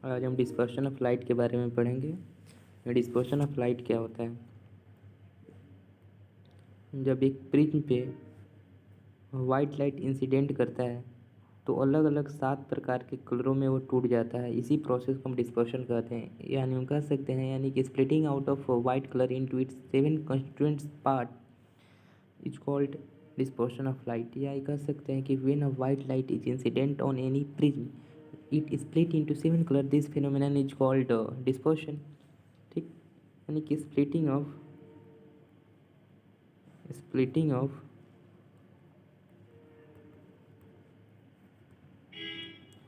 आज हम dispersion of light के बारे में पढ़ेंगे। डिस्पर्शन ऑफ लाइट क्या होता है? जब एक प्रिज्म पे वाइट लाइट इंसिडेंट करता है तो अलग अलग 7 प्रकार के कलरों में वो टूट जाता है। इसी प्रोसेस को हम डिस्पर्शन कहते हैं, यानी हम कह सकते हैं यानी कि splitting out of white colour into its 7 constituents part is called dispersion of light. या ये कह सकते हैं कि when a white light is incident on any prism it split into 7 colour, this phenomenon is called dispersion. ठीक, यानी कि splitting of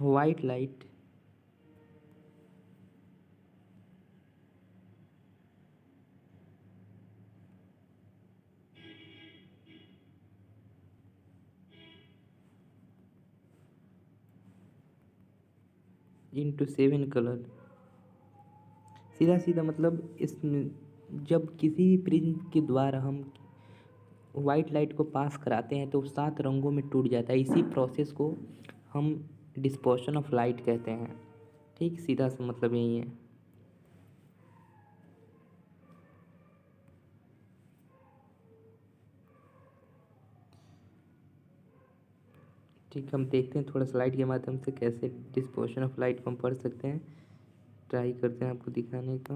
white light into 7 colour. सीधा सीधा मतलब इसमें जब किसी भी प्रिज्म के द्वारा हम वाइट लाइट को पास कराते हैं तो 7 रंगों में टूट जाता है। इसी प्रोसेस को हम डिस्पर्शन ऑफ लाइट कहते हैं। ठीक, सीधा सा मतलब यही है। ठीक, हम देखते हैं थोड़ा स्लाइड के माध्यम से कैसे डिस्पर्शन ऑफ लाइट को हम पढ़ सकते हैं। ट्राई करते हैं आपको दिखाने का।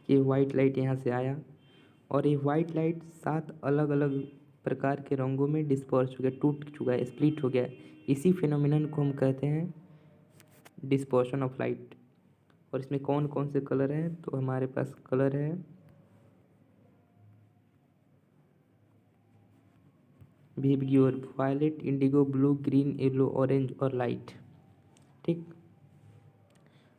ये वाइट लाइट यहाँ से आया और ये वाइट लाइट 7 अलग अलग प्रकार के रंगों में डिस्पर्स हो गया, टूट चुका है, स्प्लिट हो गया है। इसी फिनोमिनन को हम कहते हैं डिस्पर्शन ऑफ लाइट। और इसमें कौन कौन से कलर हैं? तो हमारे पास कलर है VIBGYOR, violet, indigo, blue, green, yellow, orange और लाइट। ठीक,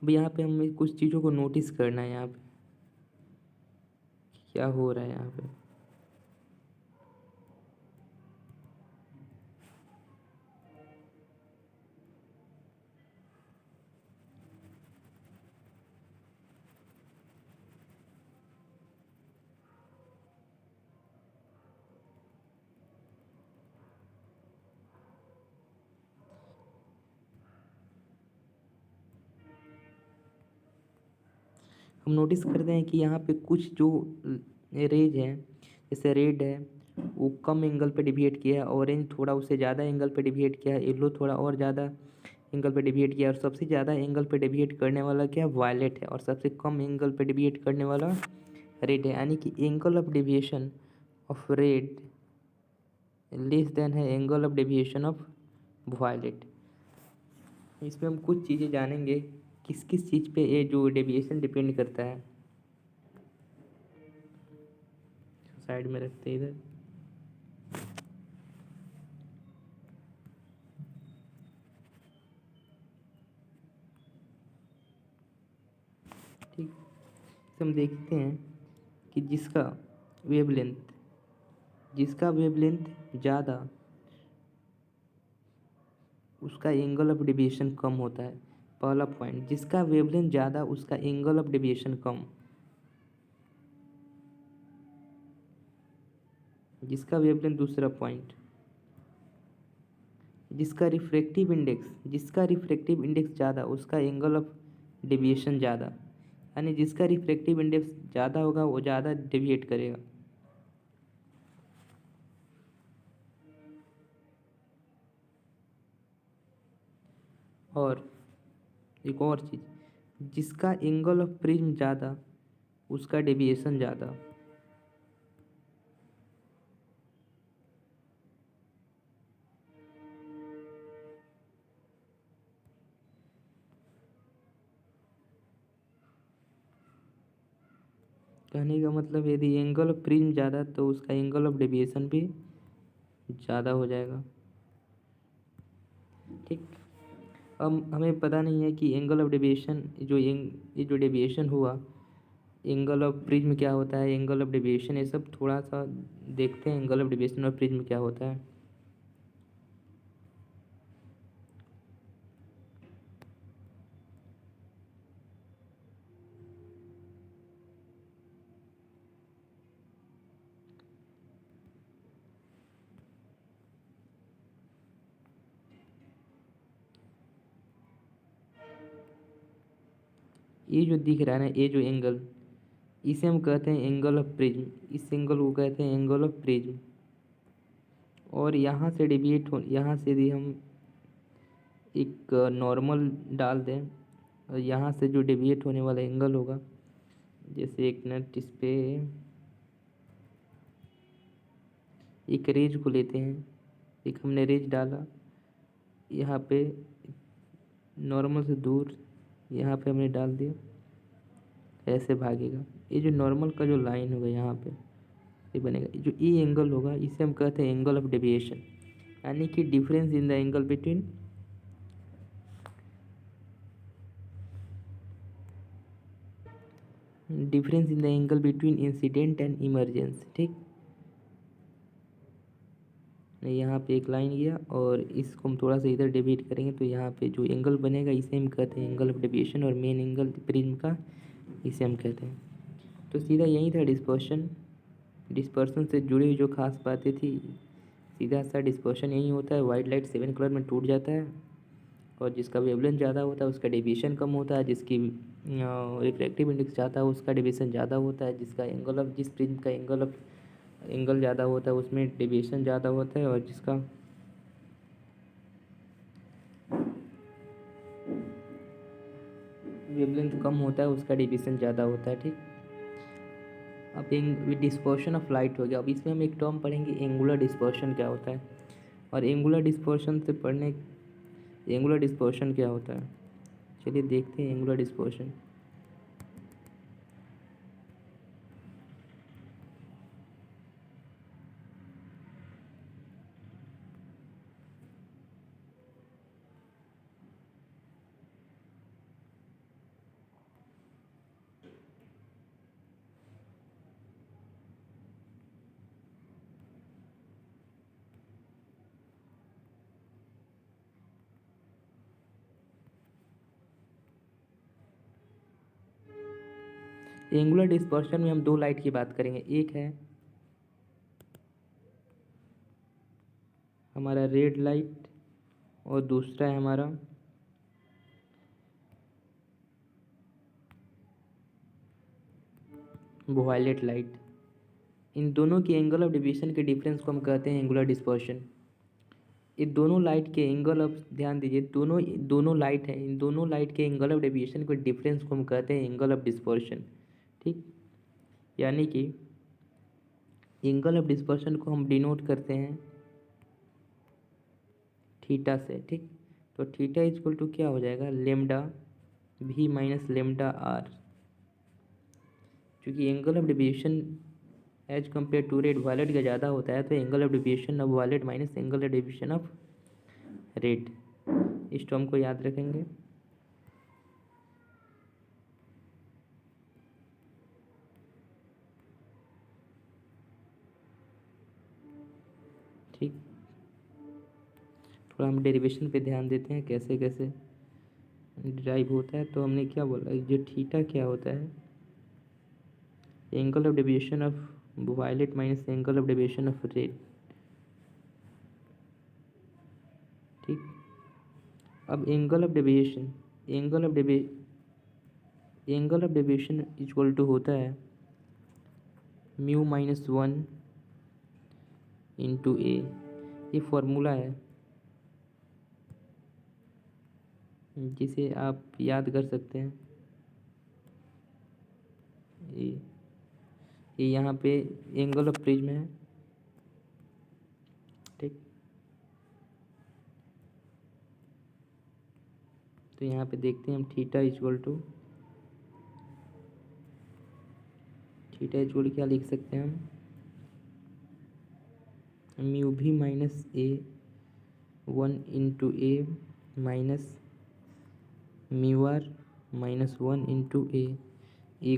अब यहाँ पे हमें कुछ चीज़ों को नोटिस करना है। यहाँ पे क्या हो रहा है यहाँ पे? हम नोटिस करते हैं कि यहाँ पे कुछ जो रेज हैं, जैसे रेड है वो कम एंगल पे डिविएट किया है, ऑरेंज थोड़ा उससे ज़्यादा एंगल पे डिविएट किया है, येलो थोड़ा और ज़्यादा एंगल पे डिविएट किया है, और सबसे ज़्यादा एंगल पे डिविएट करने वाला क्या है? वायलेट है। और सबसे कम एंगल पे डिविएट करने वाला रेड है। यानी कि angle of deviation of red less than है angle of deviation of violet. इसमें हम कुछ चीज़ें जानेंगे किस किस चीज़ पे ये जो डेविएशन डिपेंड करता है। साइड में रखते हैं इधर। ठीक, तो हम देखते हैं कि जिसका वेवलेंथ ज़्यादा उसका एंगल ऑफ डेविएशन कम होता है। पहला पॉइंट, जिसका वेवलेंथ ज़्यादा उसका एंगल ऑफ डेविएशन कम। जिसका वेवलेंथ, दूसरा पॉइंट, जिसका रिफ्रैक्टिव इंडेक्स ज़्यादा उसका एंगल ऑफ डेविएशन ज़्यादा। यानी जिसका रिफ्रैक्टिव इंडेक्स ज़्यादा होगा वो ज़्यादा डेविएट करेगा। और एक और चीज़, जिसका एंगल ऑफ प्रिज्म ज़्यादा उसका डेविएशन ज़्यादा। कहने का मतलब यदि एंगल ऑफ प्रिज्म ज़्यादा तो उसका एंगल ऑफ डेविएशन भी ज़्यादा हो जाएगा। ठीक, अब हमें पता नहीं है कि एंगल ऑफ डेविएशन ये जो डेविएशन हुआ, एंगल ऑफ प्रिज्म क्या होता है, एंगल ऑफ डेविएशन, ये सब थोड़ा सा देखते हैं। एंगल ऑफ डेविएशन और प्रिज्म क्या होता है। ये जो दिख रहा है ना, ये जो एंगल, इसे हम कहते हैं एंगल ऑफ प्रिज्म। इस एंगल को कहते हैं एंगल ऑफ प्रिज्म। और यहाँ से डेविएट हो, यहाँ से भी हम एक नॉर्मल डाल दें, और यहाँ से जो डेविएट होने वाला एंगल होगा, जैसे एक मिनट, इस पे एक रेज को लेते हैं, एक हमने रेज डाला यहाँ पे नॉर्मल से दूर, यहाँ पे हमने डाल दिया, ऐसे भागेगा। ये जो नॉर्मल का जो लाइन होगा यहाँ पे ये बनेगा, जो ई एंगल होगा इसे हम कहते हैं एंगल ऑफ डेविएशन, यानी कि difference in the angle between incident and emergence. ठीक, यहाँ पे एक लाइन गया और इसको हम थोड़ा सा इधर डेविएट करेंगे तो यहाँ पे जो एंगल बनेगा इसे हम कहते हैं एंगल ऑफ डेविएशन, और मेन एंगल प्रिज्म का इसे हम कहते हैं। तो सीधा यही था डिस्पर्शन। डिस्पर्शन से जुड़ी हुई जो खास बातें थी, सीधा सा डिस्पर्शन यही होता है, वाइट लाइट 7 कलर में टूट जाता है, और जिसका वेवलेंथ ज़्यादा होता है उसका डेविएशन कम होता है, जिसकी रिफ्रैक्टिव इंडेक्स ज़्यादा है उसका डेविएशन ज़्यादा होता है, जिसका एंगल ऑफ, जिस प्रिज्म का एंगल ज़्यादा होता है उसमें डेविएशन ज़्यादा होता है, और जिसका वेवलेंथ कम होता है उसका डेविएशन ज़्यादा होता है। ठीक, अब डिस्पर्शन ऑफ लाइट हो गया। अब इसमें हम एक टर्म पढ़ेंगे, एंगुलर डिस्पर्शन क्या होता है, और एंगुलर डिस्पर्शन क्या होता है, चलिए देखते हैं एंगुलर डिस्पर्शन। एंगुलर डिस्पर्शन में हम दो लाइट की बात करेंगे, एक है हमारा रेड लाइट और दूसरा है हमारा वायलेट लाइट। इन दोनों की एंगल ऑफ डेविएशन के डिफरेंस को हम कहते हैं एंगुलर डिस्पर्शन। ये दोनों लाइट के एंगल ऑफ, ध्यान दीजिए, दोनों लाइट हैं, इन दोनों लाइट के एंगल ऑफ डेविएशन के डिफरेंस को हम कहते हैं एंगल ऑफ डिस्पर्शन। ठीक, यानी कि एंगल ऑफ डिस्पर्शन को हम डिनोट करते हैं थीटा से। ठीक, तो थीटा इक्वल टू क्या हो जाएगा, लेमडा भी माइनस लेमडा आर। क्योंकि angle of deviation as compare to red violet का ज़्यादा होता है, तो angle of deviation of violet minus angle of deviation of red, इस टर्म को याद रखेंगे। ठीक, थोड़ा हम डेरिवेशन पे ध्यान देते हैं कैसे कैसे डिराइव होता है। तो हमने क्या बोला, जो थीटा क्या होता है, angle of deviation of violet minus angle of deviation of red. ठीक, अब angle of deviation equal to होता है म्यू माइनस 1 इंटू ए। ये फॉर्मूला है जिसे आप याद कर सकते हैं। ये यहाँ पे एंगल ऑफ प्रिज्म है। ठीक, तो यहाँ पे देखते हैं हम थीटा इक्वल टू क्या लिख सकते हैं हम, mu V minus A 1 into A minus mu R minus 1 into A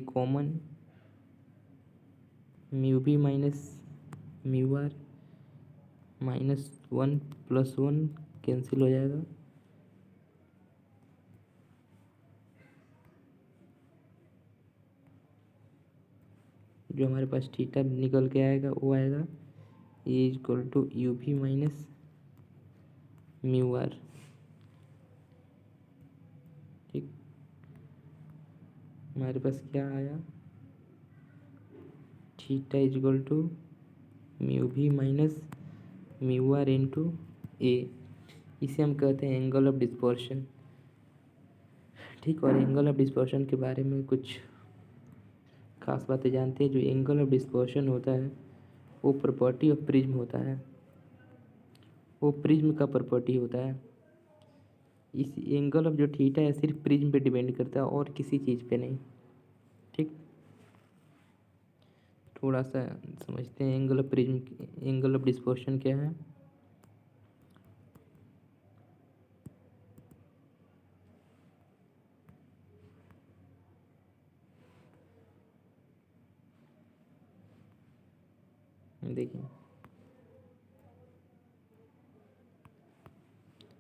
common, mu V minus mu R minus 1 plus 1 cancel हो जाएगा, जो हमारे पास थीटा निकल के आएगा वो आएगा A equal to U V minus mu R. ठीक, हमारे पास क्या आया, theta is equal to mu V minus mu R into A. इसे हम कहते हैं एंगल ऑफ डिस्पर्शन। ठीक, और एंगल ऑफ डिस्पर्शन के बारे में कुछ खास बातें जानते हैं। जो एंगल ऑफ डिस्पर्शन होता है वो प्रॉपर्टी ऑफ प्रिज्म होता है, वो प्रिज्म का प्रॉपर्टी होता है। इस एंगल ऑफ जो थीटा है सिर्फ प्रिज्म पे डिपेंड करता है और किसी चीज़ पे नहीं। ठीक, थोड़ा सा समझते हैं angle of prism, angle of dispersion क्या है। देखिए,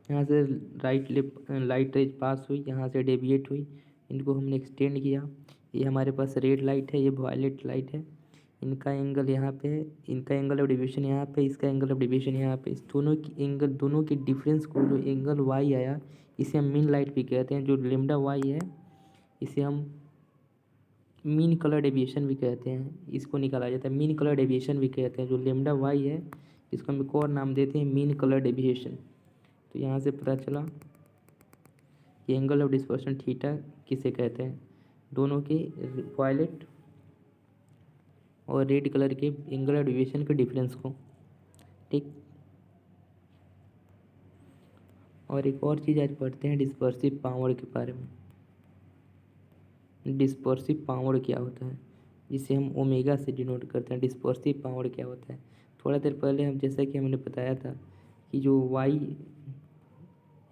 यहाँ से लाइट रेज पास हुई, यहाँ से डेविएट हुई, इनको हमने एक्सटेंड किया। ये हमारे पास रेड लाइट है, ये वायलेट लाइट है। इनका एंगल यहाँ पे है, इनका एंगल ऑफ डेविएशन यहाँ पे, इसका एंगल ऑफ डेविएशन यहाँ पे। इस दोनों की एंगल, दोनों के डिफरेंस को जो एंगल वाई आया इसे हम मीन लाइट भी कहते हैं। जो लेमडा वाई है इसे हम मीन कलर डेविएशन भी कहते हैं। इसको निकाला जाता है, मीन कलर डेविएशन भी कहते हैं। जो लेमडा वाई है इसको हम एक और नाम देते हैं मीन कलर डेविएशन। तो यहाँ से पता चला कि एंगल ऑफ डिस्पर्शन थीटा किसे कहते हैं। दोनों के वायलेट और रेड कलर के एंगल ऑफ डेविएशन के डिफरेंस को। ठीक, और एक और चीज़ आज पढ़ते हैं डिस्पर्सिव पावर के बारे में। डिस्पर्सिव पावर क्या होता है, जिसे हम ओमेगा से डिनोट करते हैं। डिस्पर्सिव पावर क्या होता है, थोड़ा देर पहले हम, जैसा कि हमने बताया था कि जो Y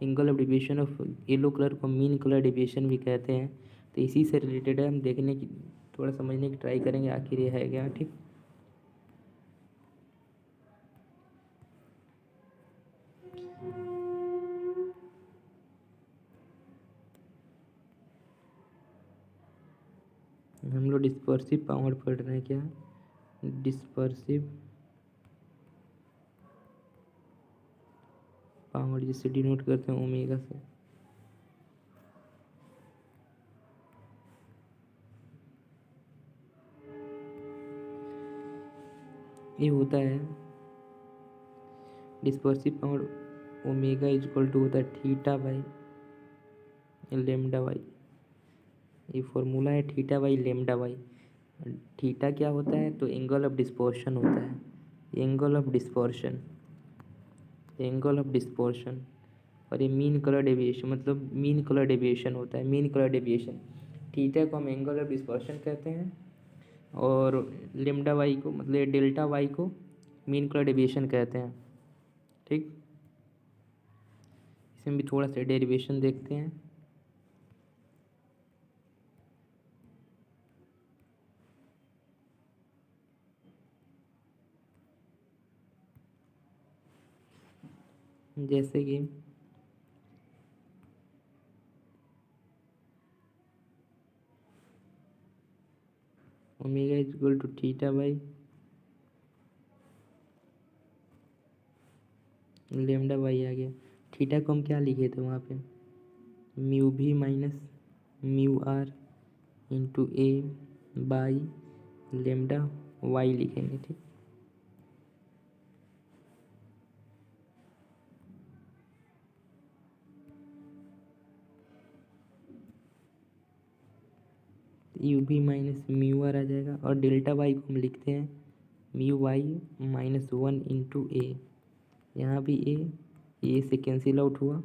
angle of deviation of yellow colour को मीन कलर डेविएशन भी कहते हैं। तो इसी से रिलेटेड है, हम देखने की, थोड़ा समझने की ट्राई करेंगे आखिर ये है क्या। ठीक, हम लोग डिस्पर्सिव पावर पढ़ रहे हैं। क्या डिस्पर्सिव पावर, जिसे डिनोट करते हैं ओमेगा से। ये होता है dispersive power omega is equal to होता है थीटा बाई लेमडा वाई। ये फॉर्मूला है theta by lambda Y. Theta क्या होता है, तो एंगल ऑफ डिस्पर्शन होता है। Angle of dispersion, angle of dispersion. और ये मीन कलर डेविएशन, मतलब मीन कलर डेविएशन होता है। मीन कलर डेविएशन, थीटा को हम एंगल ऑफ डिस्पर्शन कहते हैं और लेमडा वाई को, मतलब डेल्टा वाई को मीन कलर डेविएशन कहते हैं। ठीक, इसमें भी थोड़ा सा डेरिवेशन देखते हैं। जैसे कि omega is equal to theta by lambda Y आ गया। थीटा को हम क्या लिखे थे वहाँ पे, mu V minus mu R into A by lambda Y लिखेंगे। ठीक, you V minus mu are आ जाएगा और डेल्टा वाई को हम लिखते हैं mu Y minus one into A. यहाँ भी ए से कैंसिल आउट हुआ,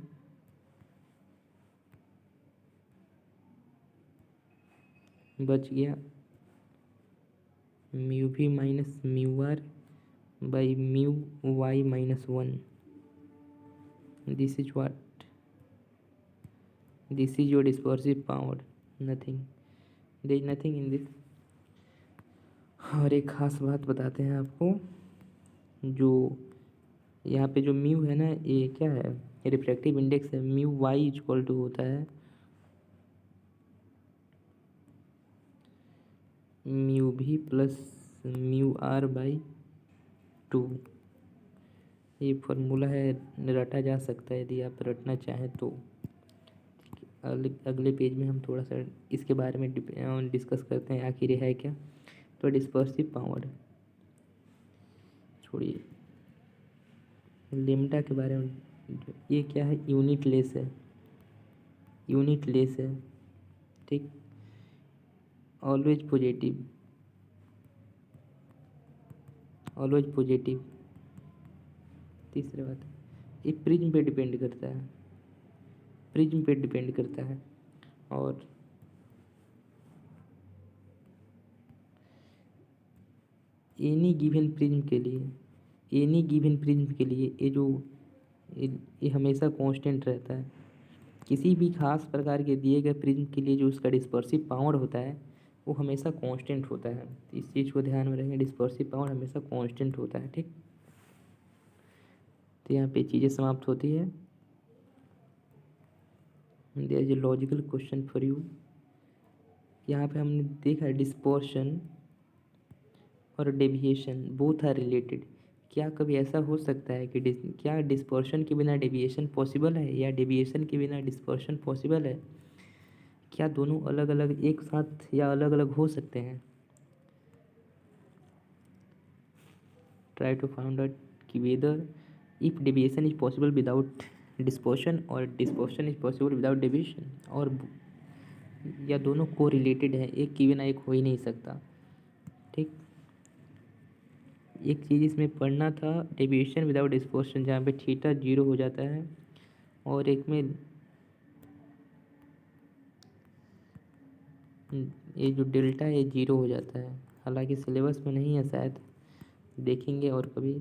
बच गया mu V minus mu R by mu Y minus one. This is what, this is your dispersive power, nothing, there is nothing in this. और एक खास बात बताते हैं आपको, जो यहाँ पे जो म्यू है ना, ये क्या है, रिफ्रैक्टिव इंडेक्स है। Mu Y is equal to होता है mu V plus mu R by two. ये फॉर्मूला है, रटा जा सकता है यदि आप रटना चाहें तो। अगले पेज में हम थोड़ा सा इसके बारे में डिस्कस करते हैं आखिर ये है क्या। तो डिस्पर्सिव पावर छोड़िए, लेमडा के बारे में, ये क्या है, यूनिटलेस है, यूनिटलेस है, ठीक। Always positive, always positive. तीसरी बात, ये प्रिज्म पे डिपेंड करता है, प्रिज्म पे डिपेंड करता है। और एनी गिवन प्रिज्म के लिए, एनी गिवन प्रिज्म के लिए ये जो ये हमेशा कांस्टेंट रहता है। किसी भी खास प्रकार के दिए गए प्रिज्म के लिए जो उसका डिस्पर्सिव पावर होता है वो हमेशा कांस्टेंट होता है। तो इस चीज़ को ध्यान में रखें, डिस्पर्सिव पावर हमेशा कांस्टेंट होता है, ठीक। तो यहाँ पे चीज़ें समाप्त होती है। There is a logical question for you. यहाँ पे हमने देखा डिस्पर्शन और डेविएशन बोथ आर रिलेटेड। क्या कभी ऐसा हो सकता है कि क्या डिस्पर्शन के बिना डेविएशन पॉसिबल है, या डेविएशन के बिना डिस्पर्शन पॉसिबल है? क्या दोनों अलग अलग एक साथ या अलग अलग हो सकते हैं? ट्राई टू फाइंड आउट कि whether if deviation is possible without dispersion और dispersion is possible without deviation, और या दोनों को रिलेटेड है, एक के बिना एक हो ही नहीं सकता, ठीक। एक चीज़ इसमें पढ़ना था, डेविएशन विदाउट डिस्पर्शन, जहाँ पे थीटा 0 हो जाता है, और एक में ये जो डेल्टा है 0 हो जाता है। हालांकि सिलेबस में नहीं है शायद, देखेंगे और कभी।